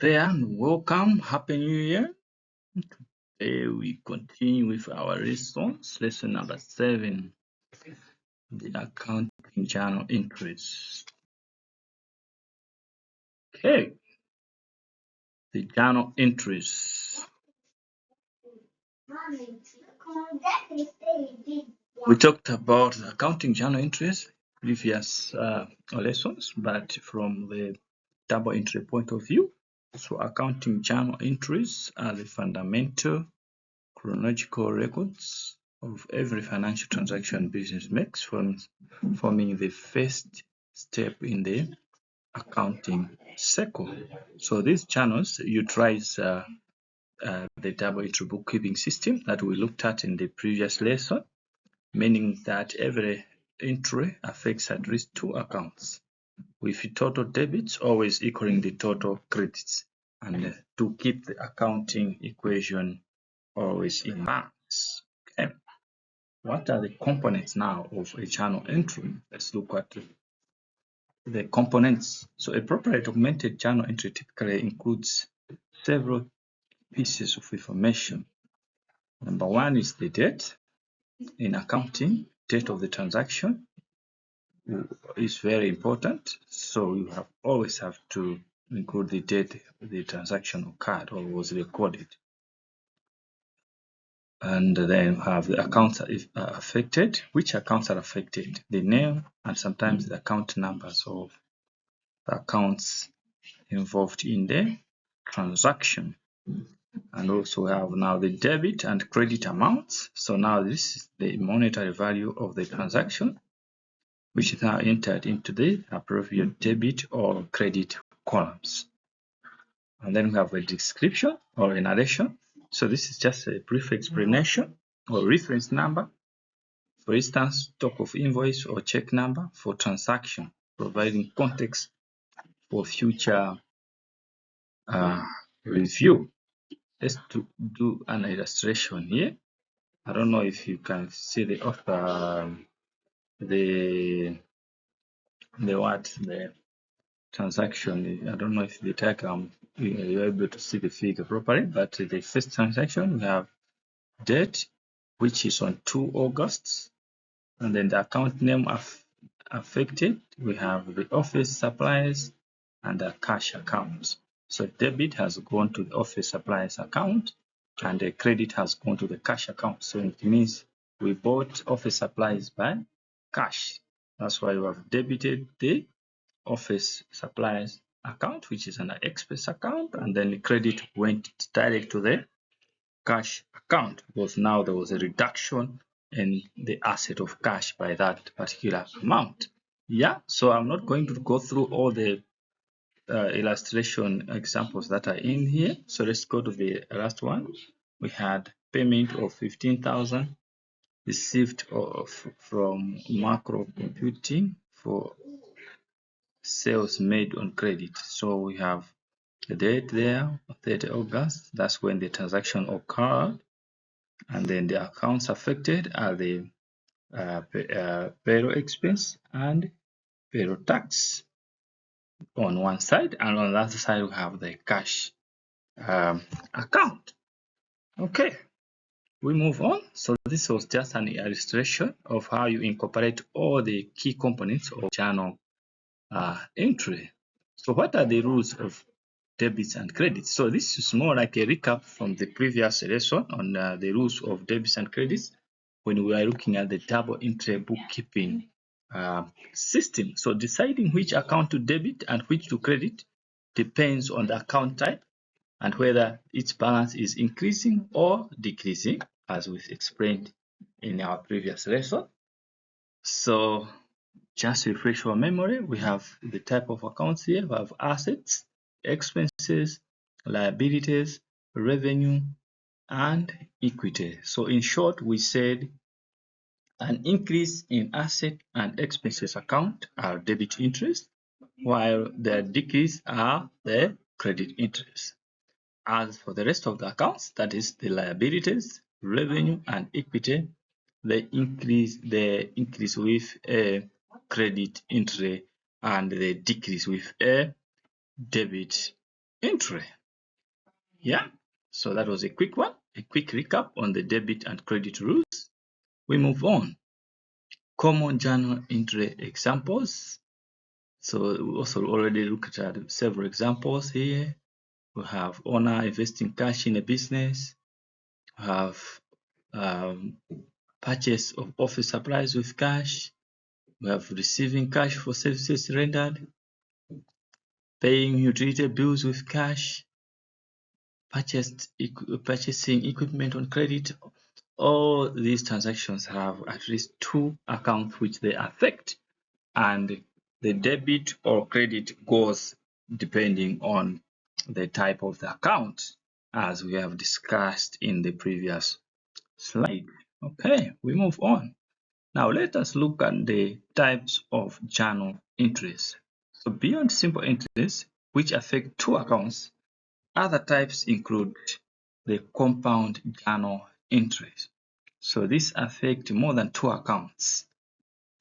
there and welcome. Happy New Year. Today we continue with our lessons. Lesson number 7, the accounting journal entries. Okay, the journal entries. We talked about the accounting journal entries previous lessons, but from the double entry point of view. So accounting journal entries are the fundamental chronological records of every financial transaction business makes, forming the first step in the accounting cycle. So these channels utilize the double entry bookkeeping system that we looked at in the previous lesson, meaning that every entry affects at least two accounts, with total debits always equaling the total credits, and to keep the accounting equation always in balance. Okay. What are the components now of a journal entry? Let's look at the components. So a properly documented journal entry typically includes several pieces of information. Number one is the date. In accounting, date of the transaction is very important. So you always have to include the date the transaction occurred or was recorded. And then have the accounts that are affected. Which accounts are affected? The name and sometimes the account numbers of the accounts involved in the transaction. And also have now the debit and credit amounts. So now this is the monetary value of the transaction, which is now entered into the appropriate debit or credit columns. And then we have a description or a narration. So this is just a brief explanation or reference number. For instance, stock of invoice or check number for transaction, providing context for future review. Let's do an illustration here. I don't know if you can see the the transaction. I don't know if the diagram you're able to see the figure properly, but the first transaction we have date, which is on 2 August, and then the account name affected, we have the office supplies and the cash account. So debit has gone to the office supplies account and the credit has gone to the cash account. So it means we bought office supplies by cash. That's why we have debited the office supplies account, which is an expense account, and then the credit went direct to the cash account because now there was a reduction in the asset of cash by that particular amount. Yeah, so I'm not going to go through all the illustration examples that are in here. So let's go to the last one. We had payment of 15,000 received from Macro Computing for sales made on credit. So we have the date there, 30 August. That's when the transaction occurred. And then the accounts affected are the payroll expense and payroll tax on one side, and on the other side we have the cash account. Okay, we move on. So this was just an illustration of how you incorporate all the key components of journal entry. So what are the rules of debits and credits? So this is more like a recap from the previous lesson on the rules of debits and credits when we are looking at the double entry bookkeeping system. So deciding which account to debit and which to credit depends on the account type and whether its balance is increasing or decreasing, as we've explained in our previous lesson. So just to refresh our memory, we have the type of accounts here. We have assets, expenses, liabilities, revenue, and equity. So in short, we said an increase in asset and expenses account are debit interest, while the decrease are the credit interest. As for the rest of the accounts, that is the liabilities, revenue, and equity, they increase with a credit interest and they decrease with a debit entry. Yeah, so that was a quick one, a quick recap on the debit and credit rules. We move on. Common journal entry examples. So we also already looked at several examples here. We have owner investing cash in a business. We have purchase of office supplies with cash. We have receiving cash for services rendered, paying utility bills with cash, purchasing equipment on credit. All these transactions have at least two accounts which they affect, and the debit or credit goes depending on the type of the account, as we have discussed in the previous slide. Okay, we move on. Now let us look at the types of journal entries. So beyond simple entries, which affect two accounts, other types include the compound journal entries. So these affect more than two accounts.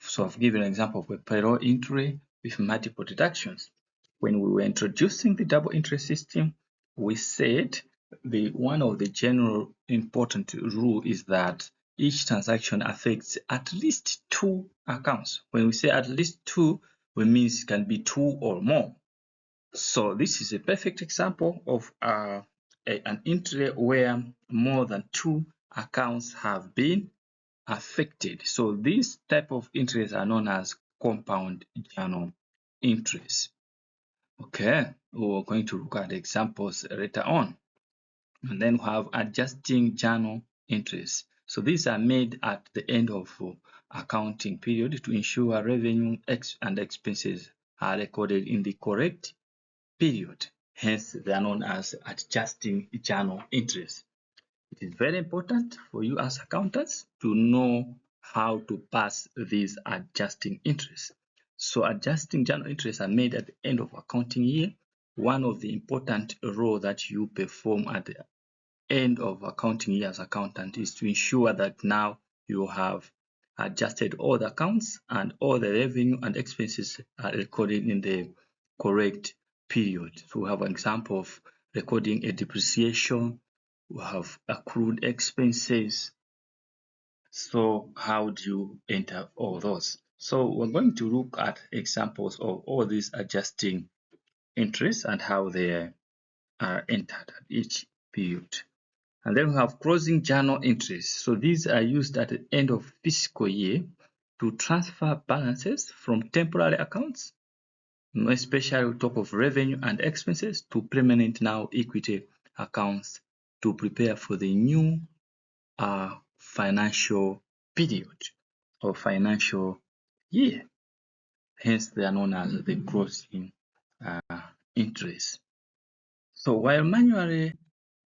So I've given an example of a payroll entry with multiple deductions. When we were introducing the double entry system, we said one of the general important rule is that each transaction affects at least two accounts. When we say at least two, it means it can be two or more. So this is a perfect example of an entry where more than two accounts have been affected. So these type of entries are known as compound journal entries. Okay, we're going to look at the examples later on. And then we have adjusting journal entries. So these are made at the end of accounting period to ensure revenue and expenses are recorded in the correct period. Hence, they are known as adjusting journal entries. It is very important for you as accountants to know how to pass these adjusting entries. So adjusting journal entries are made at the end of accounting year. One of the important roles that you perform at the end of accounting year as accountant is to ensure that now you have adjusted all the accounts and all the revenue and expenses are recorded in the correct period. So we have an example of recording a depreciation. We have accrued expenses. So how do you enter all those? So we're going to look at examples of all these adjusting entries and how they are entered at each period. And then we have closing journal entries. So these are used at the end of fiscal year to transfer balances from temporary accounts, especially on top of revenue and expenses, to permanent now equity accounts to prepare for the new financial period or financial year. Hence, they are known as the closing entries. So while manually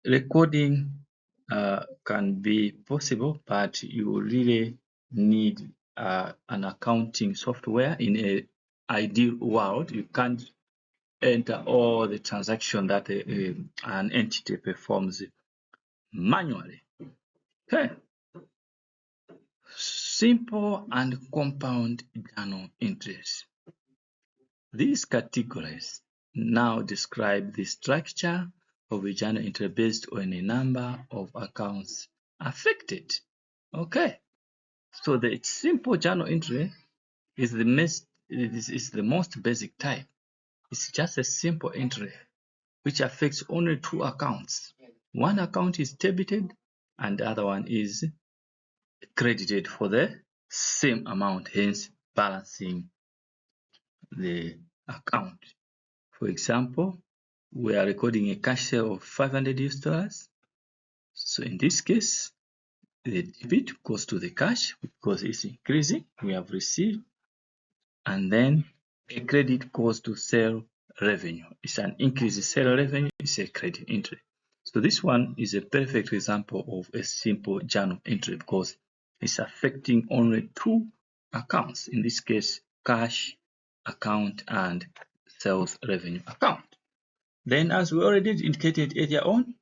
recording can be possible, but you really need an accounting software. In an ideal world, you can't enter all the transaction that an entity performs manually. Okay. Simple and compound journal entries. These categories now describe the structure of a journal entry based on a number of accounts affected. Okay, so the simple journal entry is the most basic type. It's just a simple entry which affects only two accounts. One account is debited and the other one is credited for the same amount, hence balancing the account. For example, we are recording a cash sale of $500. So in this case, the debit goes to the cash because it's increasing. We have received, and then a credit goes to sale revenue. It's an increase in sale revenue. It's a credit entry. So this one is a perfect example of a simple journal entry because it's affecting only two accounts. In this case, cash account and sales revenue account. Then, as we already indicated earlier on,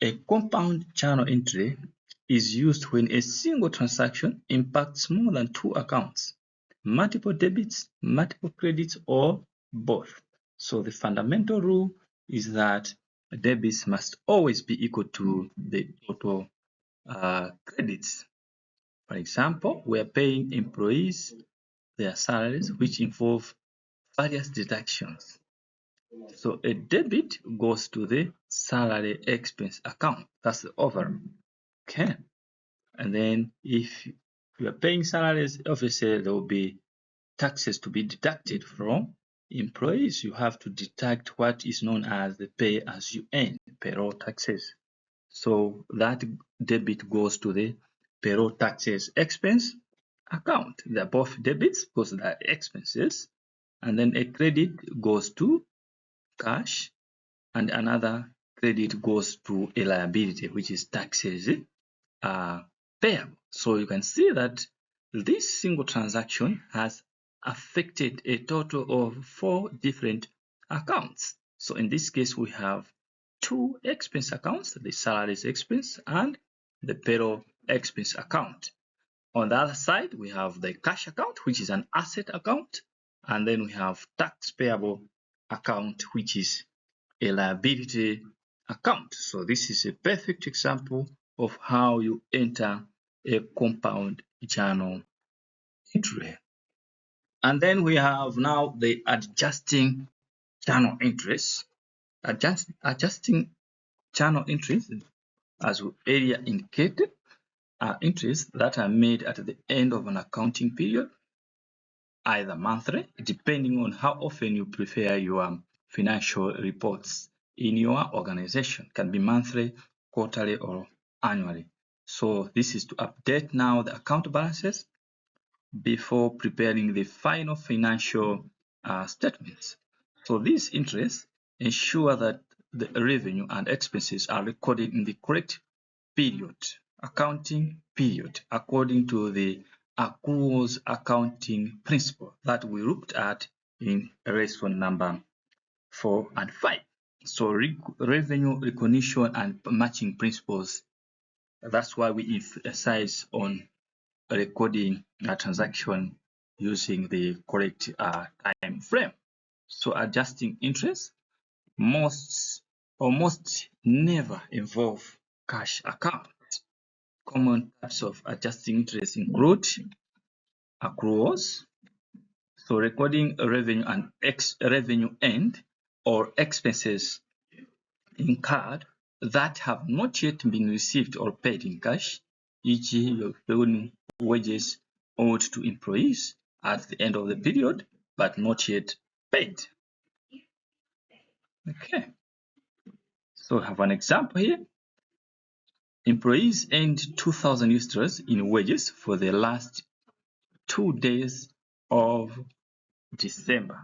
a compound journal entry is used when a single transaction impacts more than two accounts, multiple debits, multiple credits, or both. So the fundamental rule is that debits must always be equal to the total credits. For example, we are paying employees their salaries, which involve various deductions. So a debit goes to the salary expense account. That's the overall. Okay. And then if you are paying salaries, obviously there will be taxes to be deducted from employees. You have to deduct what is known as the pay as you earn, payroll taxes. So that debit goes to the payroll taxes expense account. They're both debits because they're expenses. And then a credit goes to cash, and another credit goes to a liability, which is taxes payable. So you can see that this single transaction has affected a total of 4 different accounts. So in this case, we have 2 expense accounts, the salaries expense and the payroll expense account. On the other side, we have the cash account, which is an asset account, and then we have tax payable account, which is a liability account. So this is a perfect example of how you enter a compound journal entry. And then we have now the adjusting journal entries. Adjusting journal entries, as we earlier indicated, are entries that are made at the end of an accounting period, either monthly, depending on how often you prepare your financial reports in your organization. It can be monthly, quarterly, or annually. So this is to update now the account balances before preparing the final financial statements. So these entries ensure that the revenue and expenses are recorded in the correct period, accounting period, according to the accruals accounting principle that we looked at in lesson number 4 and 5. So revenue recognition and matching principles, that's why we emphasize on recording a transaction using the correct time frame. So adjusting interest almost never involve cash account. Common types of adjusting interest include accruals, so recording revenue and revenue earned or expenses incurred that have not yet been received or paid in cash, e.g. you're paying wages owed to employees at the end of the period but not yet paid. Okay, so I have an example here. Employees earned 2,000 US in wages for the last 2 days of December,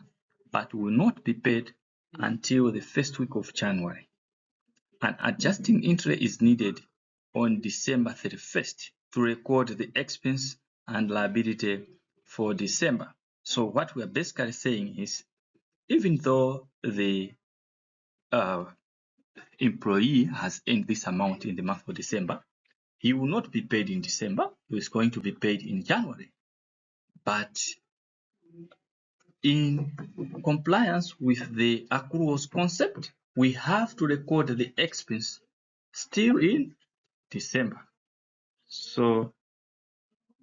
but will not be paid until the first week of January. An adjusting entry is needed on December 31st to record the expense and liability for December. So what we are basically saying is, even though the employee has earned this amount in the month of December, he will not be paid in December. He is going to be paid in January. But in compliance with the accruals concept, we have to record the expense still in December. So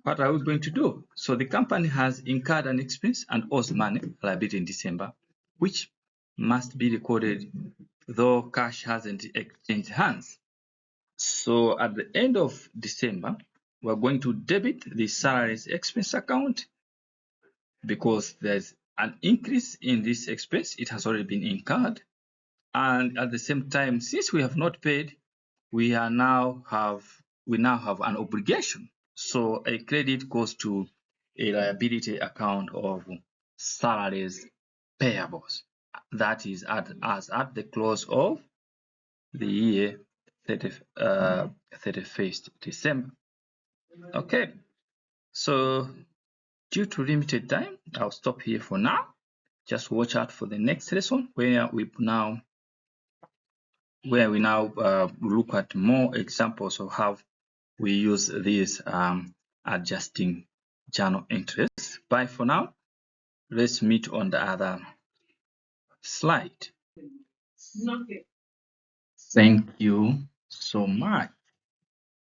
what are we going to do? So the company has incurred an expense and owes money, liability in December, which must be recorded though cash hasn't exchanged hands. So at the end of December, we're going to debit the salaries expense account because there's an increase in this expense. It has already been incurred. And at the same time, since we have not paid, we now have an obligation. So a credit goes to a liability account of salaries payables. That is at the close of the year 31st December. Okay, so due to limited time, I'll stop here for now. Just watch out for the next lesson where we now look at more examples of how we use these adjusting journal entries. Bye for now. Let's meet on the other slide. Thank you so much.